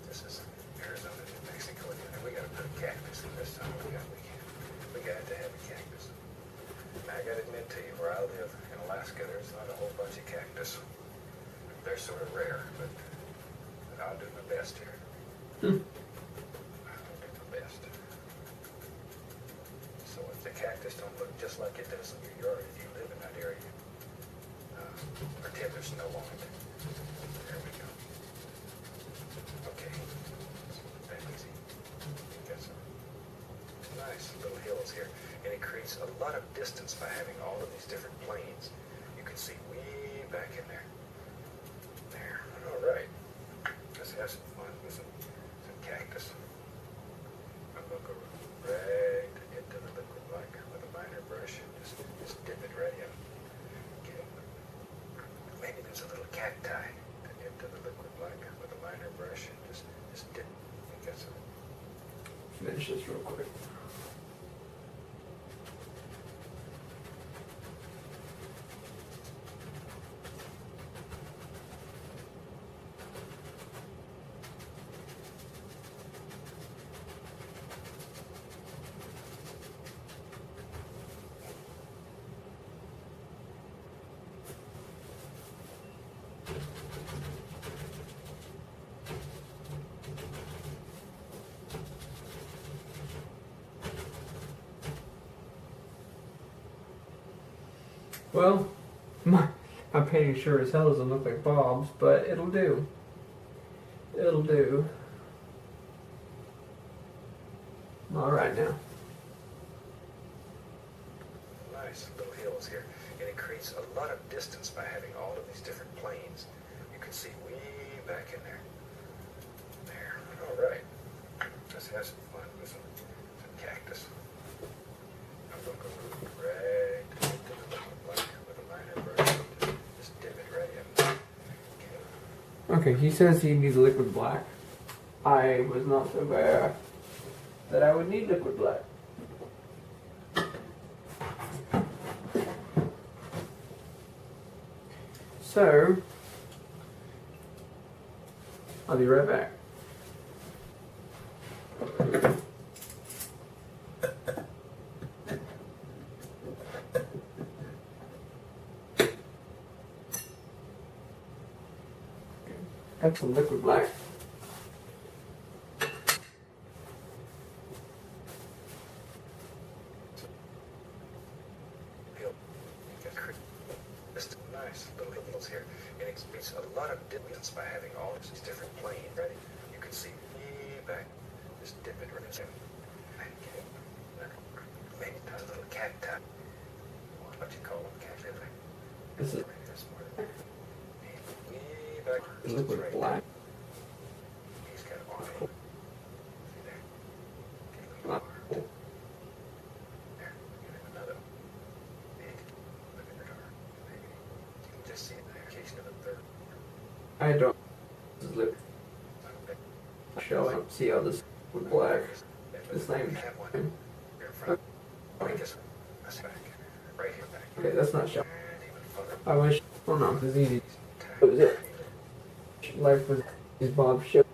This is Arizona, New Mexico, and we got to put a cactus in this time. We got to have a cactus. Now, I got to admit to you, where I live in Alaska, there's not a whole bunch of cactus. They're sort of rare, but I'll do my best here. I'll do my best. So if the cactus don't look just like it does in your yard, if you live in that area, pretend there's snow on it. There we go. Okay. That easy. Got some nice little hills here. And it creates a lot of distance by having all of these different planes. You can see way back in there. There. All right. Let's have some fun with some cactus. I'm going to go right into the liquid black with a liner brush and just dip it right in. Okay. Maybe there's a little cacti into the liquid black with a liner brush and just dip. I think that's it. Finish this real quick. Well, my painting sure as hell doesn't look like Bob's, but it'll do. It'll do. Alright now. Nice little hills here. And it creates a lot of distance by having all of these different planes. You can see way back in there. There. All right. Let's have some fun with some cactus. I'm going to go right into the liquid black with a liner brush. Just dip it right in. Okay. Okay, he says he needs liquid black. I was not aware that I would need liquid black. So, I'll be right back. Got some liquid black. hills here, and it's a lot of distance by having all of these different planes. Ready? You can see way back. Just dip it right in. Maybe a little cacti. What you call them? Cacti. This is way back. liquid Right black. He's got on it. See there? Get a little Ah, more. cool. There. Get him another. Big. Look at the door. Maybe. You can just see the occasion of a third. I don't. This is liquid. Showing. See how this with black. This thing. Have one here in front. Oh, I guess that's back. Right here back. Okay, that's not showing. And even further. I wish. Oh no, this is easy. That was it. Life was is Bob's show.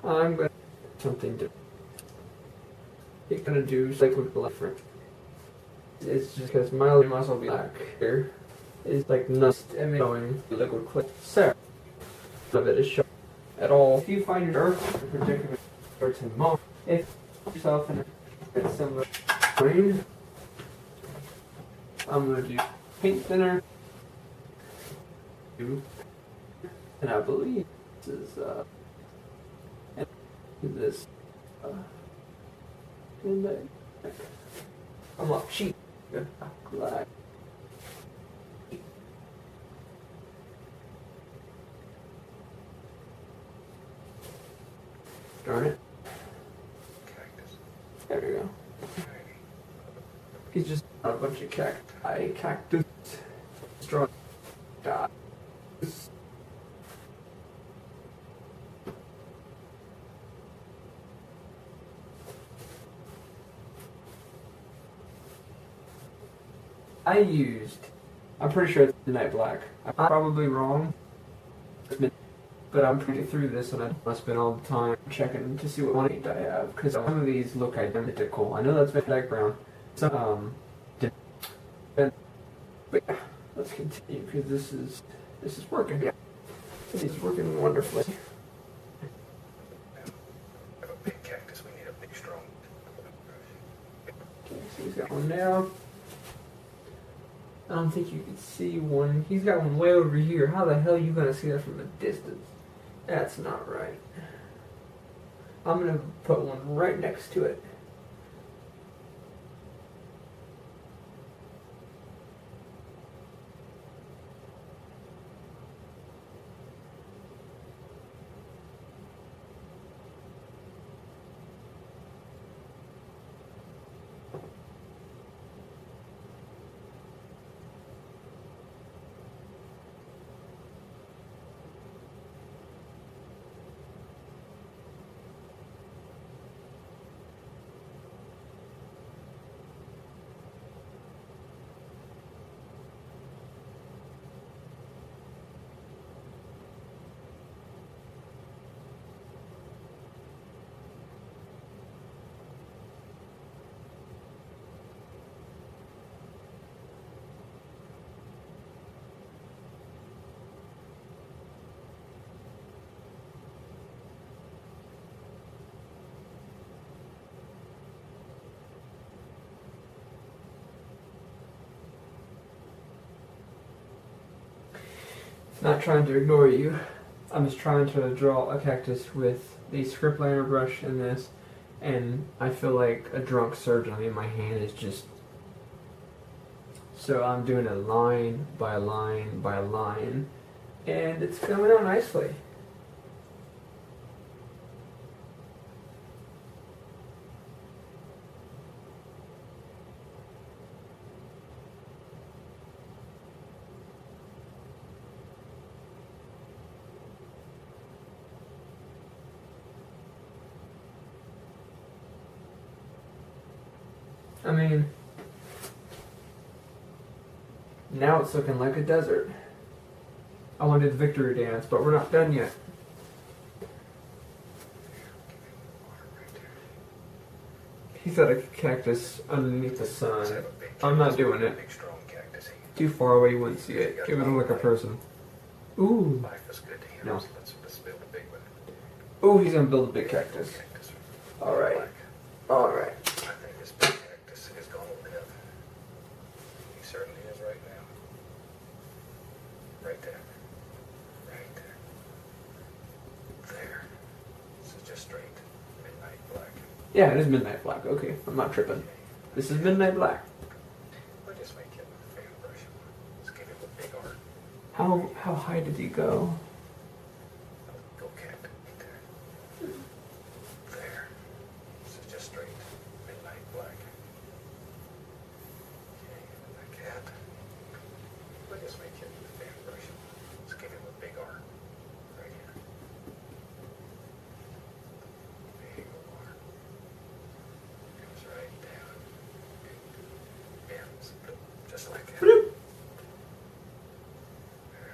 I'm gonna do something different. You're gonna do liquid black. It's just because my muscle black here is like nuts and showing liquid clip. So none of it is showing at all. If you find yourself in a predicament or to mom, if yourself in a similar plane, I'm gonna do paint thinner. And I believe this is this in the I'm up cheap. Black. Darn it. Cactus. There we go. He's just a bunch of cactus. Straw. God. I'm pretty sure it's Midnight Black. I'm probably wrong, but I'm pretty through this and I spent all the time checking to see what paint I have, because some of these look identical. I know that's Midnight Brown. So, but yeah, let's continue, because this is working. Yeah, this is working wonderfully. Have a big cactus. We need a big, strong. Okay, so he's got one now. I don't think you can see one. He's got one way over here. How the hell are you gonna see that from a distance? That's not right. I'm gonna put one right next to it. Not trying to ignore you. I'm just trying to draw a cactus with the script liner brush and this, and I feel like a drunk surgeon. I mean, my hand is just... So I'm doing a line by line by line, and it's coming out nicely. I mean, now it's looking like a desert. I wanted the victory dance, but we're not done yet. He's got a cactus underneath the sun. I'm not doing it. Big, strong cactus. Too far away, you wouldn't see it. Give it a look a person. Ooh. Life is good to him. No. Let's build a big one. Ooh, he's gonna build a big cactus. Cactus. Alright. Alright. I think this big cactus is going to live. He certainly is right now. just straight midnight black. Yeah, it is midnight black. Okay, I'm not tripping. This is midnight black. We'll just make it a fan brush. Let's give it a big arc. How high did he go? Go Cactus. There. This is just straight midnight black. Okay, like that. We'll just make it a fan brush. Let's give him a big arc. Right here. Big arc. Comes right down. Bends. Just like that.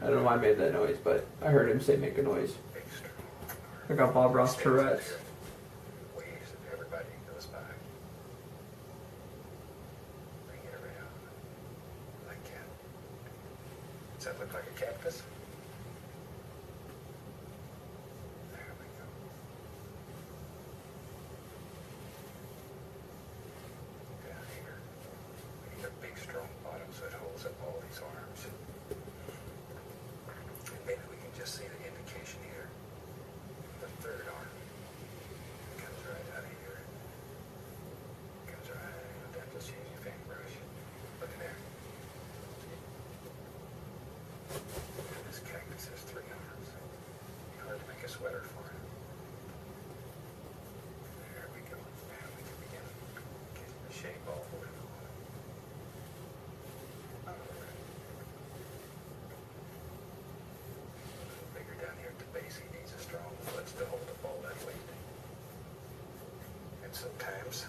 I don't know why I made that noise, but I heard him say make a noise. Big strong arc. I got Bob Ross Tourette's. Waves of everybody goes by. Bring it around. Like that. Does that look like a cactus? There we go. Down here. We need a big strong bottom so it holds up all these arms. And maybe we can just see the indication here. The third arm. Comes right out of here. Comes right down. Just use your paintbrush. Look at there. This cactus has 3 arms. Hard to make a sweater for it. There we go. Now we can begin getting the shape all the way on. All right. A little bigger down here at the base. He needs a strong foot to hold up all that weight. And sometimes,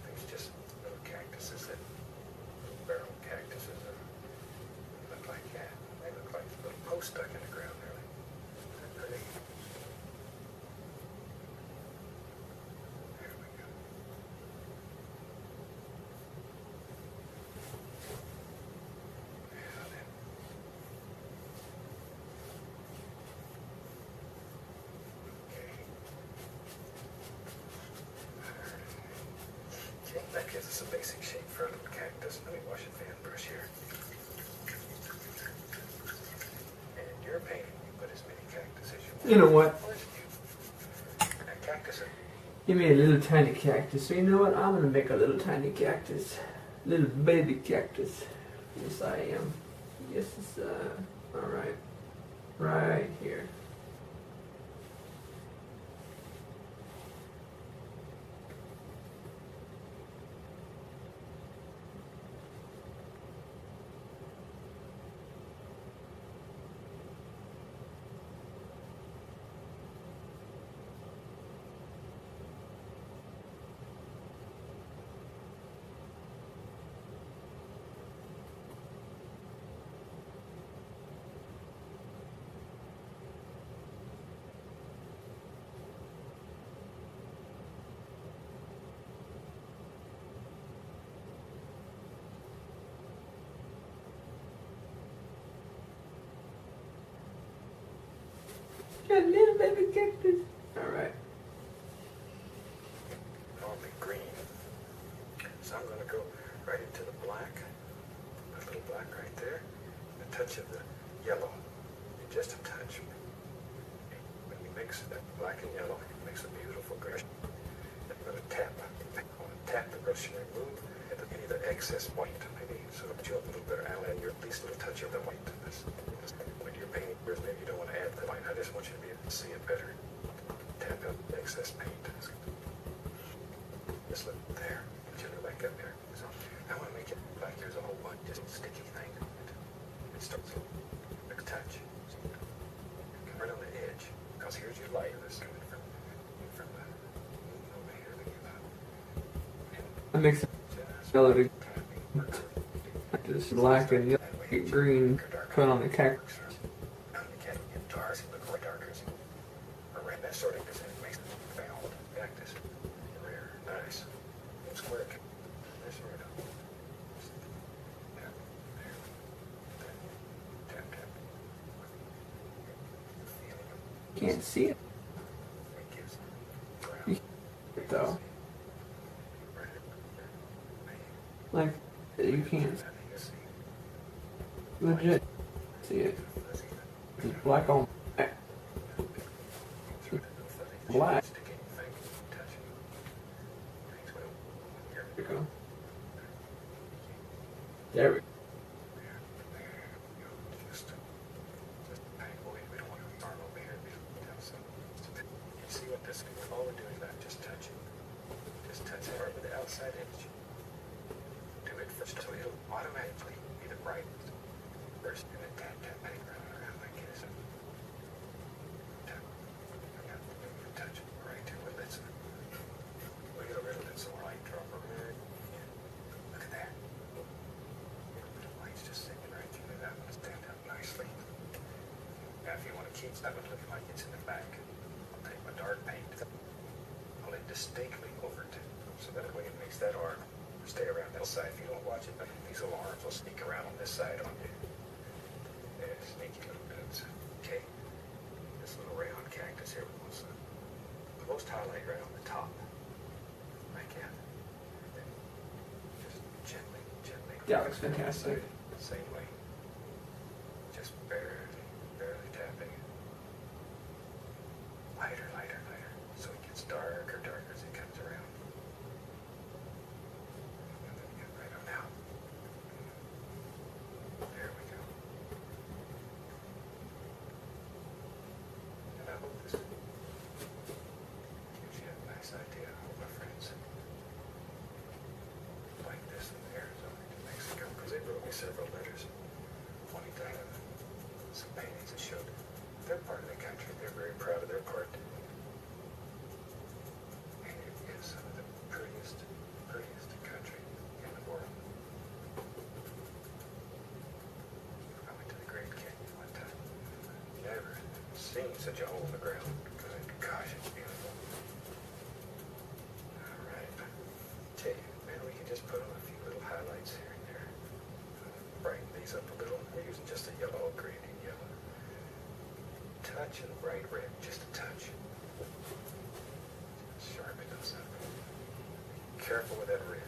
there's just little cactuses that, little barrel cactuses that look like that. They look like little posts stuck in the ground, really. They're pretty. There we go. Now then. Okay, that gives us a basic shape for a little cactus. Let me wash a fan brush here. And your painting, you put as many cactus as you want. You know what? Where's you? That cactus are He made a little tiny cactus. So you know what? I'm gonna make a little tiny cactus. Little baby cactus. Yes, I am. Yes, it's alright. Right here. Got a little baby cactus. Alright. normally green. So I'm going to go right into the black. A little black right there. A touch of the yellow. Just a touch. When you mix that black and yellow, it makes a beautiful brush. I'm going to tap. I want to tap the brush and remove any of the excess white. Maybe sort of chill a little bit, add at least a little touch of the white. When you're painting, maybe you don't want to add the white. I just want you to be able to see it better. Tap out the excess paint. Just look there. Chill it back up there. So I want to make it like there's a whole bunch of sticky thing. It starts like a touch. Come right on the edge. Because here's your light. This coming from the over here. That makes it yellow to this black and yellow, green put on the cactus. Sort of, because it makes it found cactus. Rare, nice. It's quick. There's where it is. Tap, there. Tap, tap. Feeling Can't see it it gives brown. though. Like you can't legit see it. It's black on black. black. Sticking thing, touching. Things will. Here There we go. There we go. Just hang away. We don't want to arm over here. So, you see what this is? All we're doing is not just touching. Just touch it with the outside edge. Do it first so it'll automatically be the right first and then tap, tap, tap, around like this. Tap. Touch it right to where it's. We get a little bit some light drop over there. Look at that. The light's just sinking right through that one. Stand up nicely. Now if you want to keep that one looking like it's in the back, I'll take my dark paint. I'll lay distinctly over it. So that way it makes that arm stay around that side. If you don't watch it, these little arms will sneak around on this side on you. They're sneaky little bits. Okay. This little round cactus here with the most highlight right on the top. Like that. And then just gently, gently. Yeah, looks fantastic. Same way. Just barely, barely tapping. Lighter, lighter, lighter. So it gets darker, darker as it comes around. And then get right on out. There we go. And I hope this gives you a nice idea of my friends like this in Arizona to Mexico, because they wrote me several letters wanting to have some paintings that showed their part of the country. They're very proud of their part. And it is some of the prettiest, prettiest country in the world. I went to the Great Canyon one time. Never seen such a hole in the ground. Good gosh, it's beautiful. Alright. Okay, maybe we can just put on a few little highlights here and there. Brighten these up a little. We're using just a yellow, green, and yellow. Touch of the bright red, just a touch. Sharpen those up. Careful with that red.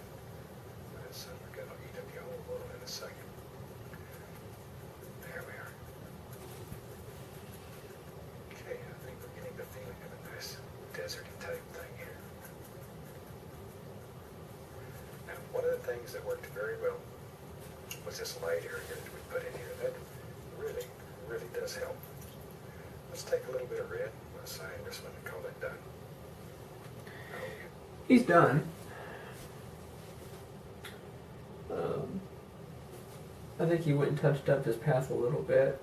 So we're going to eat up your whole world in a second. There we are. Okay, I think we're getting the feeling of a nice deserty type thing here. Now, one of the things that worked very well was this light area that we put in here. That really, really does help. Let's take a little bit of red. I'm going to sign this one and call it done. He's done. I think he went and touched up his path a little bit.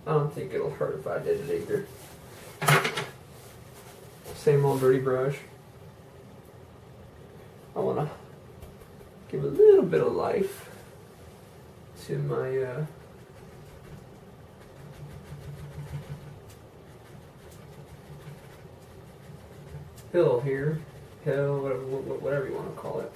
I don't think it'll hurt if I did it either. Same old dirty brush. I want to give a little bit of life to my hill here. Hill, whatever you want to call it.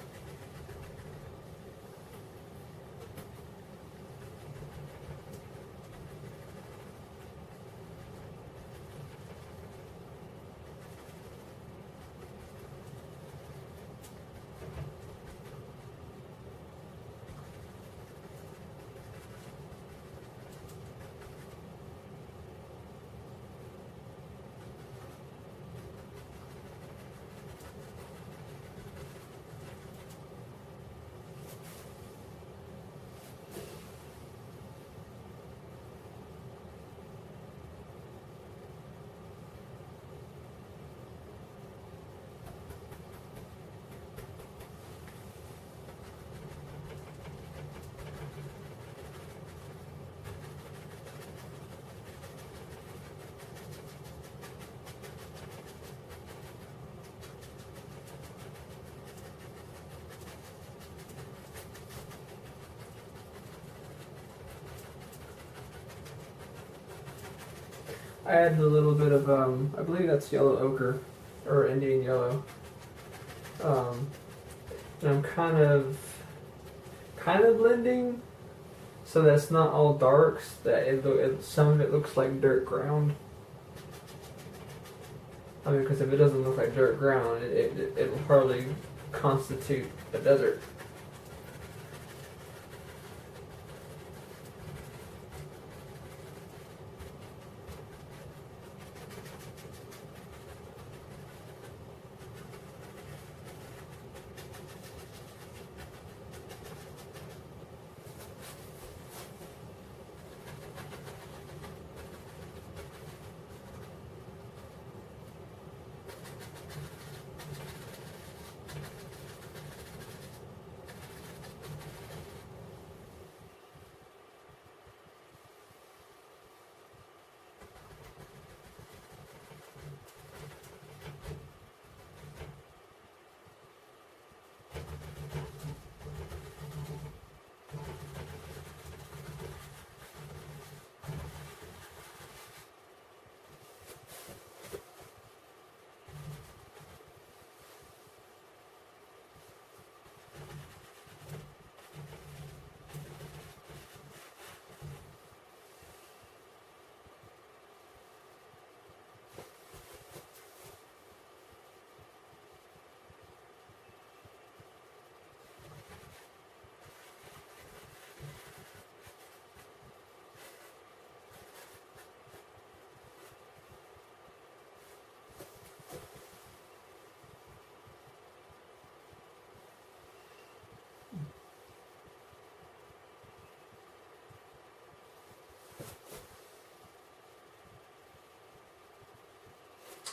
I added a little bit of, I believe that's yellow ochre, or Indian yellow. And I'm kind of blending so that it's not all darks, that some of it looks like dirt ground. I mean, because if it doesn't look like dirt ground, it'll hardly constitute a desert.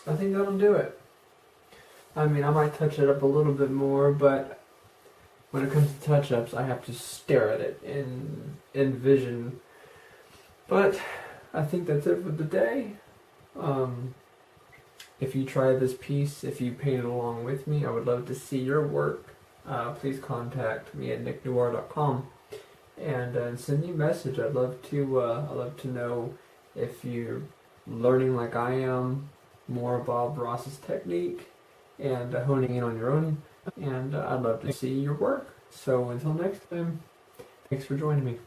I think that'll do it. I mean, I might touch it up a little bit more, but when it comes to touch-ups, I have to stare at it and envision. But I think that's it for the day. If you try this piece, if you paint it along with me, I would love to see your work. Please contact me at nicknoir.com and send me a message. I'd love to know if you're learning like I am more of Bob Ross's technique and honing in on your own. And I'd love to see your work. So until next time, thanks for joining me.